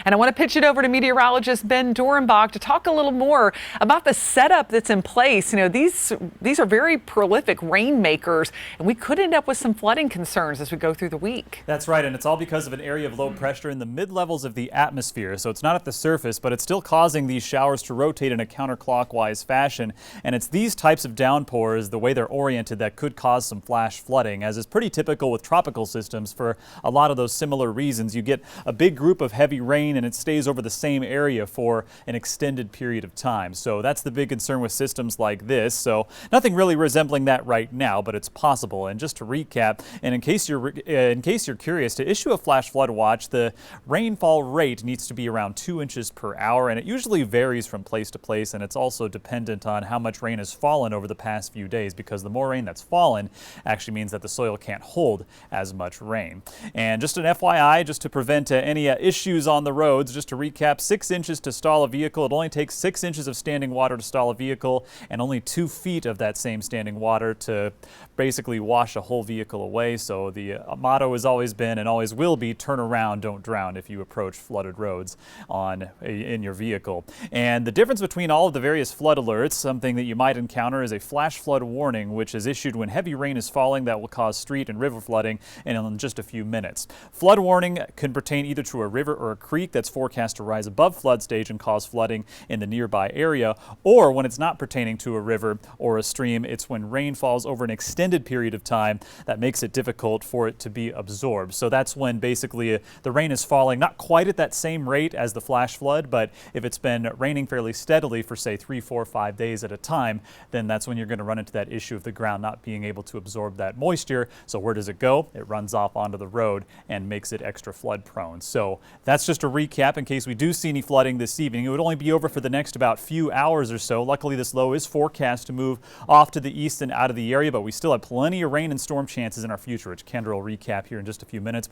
And I want to pitch it over to meteorologist Ben Dorenbach to talk a little more about the setup that's in place. These are very prolific rainmakers, and we could end up with some flooding concerns as we go through the week. That's right, and it's all because of an area of low pressure in the mid-levels of the atmosphere. So it's not at the surface, but it's still causing these showers to rotate in a counterclockwise fashion. And it's these types of downpours, the way they're oriented, that could cause some flash flooding, as is pretty typical with tropical systems for a lot of those similar reasons. You get a big group of heavy rain and it stays over the same area for an extended period of time. So that's the big concern with systems like this. So nothing really resembling that right now, but it's possible. And just to recap, and in case you're curious, to issue a flash flood watch, the rainfall rate needs to be around 2 inches per hour, and it usually varies from place to place, and it's also dependent on how much rain has fallen over the past few days, because the more rain that's fallen actually means that the soil can't hold as much rain. And just an FYI, just to prevent any issues on the roads, just to recap, 6 inches to stall a vehicle. It only takes 6 inches of standing water to stall a vehicle, and only 2 feet of that same standing water to basically wash a whole vehicle away. So the motto has always been and always will be, turn around, don't drown, if you approach flooded roads in your vehicle. And the difference between all of the various flood alerts, something that you might encounter, is a flash flood warning, which is issued when heavy rain is falling that will cause street and river flooding in just a few minutes. Flood warning can pertain either to a river or a creek that's forecast to rise above flood stage and cause flooding in the nearby area, or when it's not pertaining to a river or a stream, it's when rain falls over an extended period of time that makes it difficult for it to be absorbed. So that's when basically the rain is falling not quite at that same rate as the flash flood, but if it's been raining fairly steadily for say 3, 4, 5 days at a time, then that's when you're going to run into that issue of the ground not being able to absorb that moisture. So where does it go? It runs off onto the road and makes it extra flood prone. So that's just a recap in case we do see any flooding this evening. It would only be over for the next about few hours or so. Luckily, this low is forecast to move off to the east and out of the area, but we still have plenty of rain and storm chances in our future, which Kendra will recap here in just a few minutes.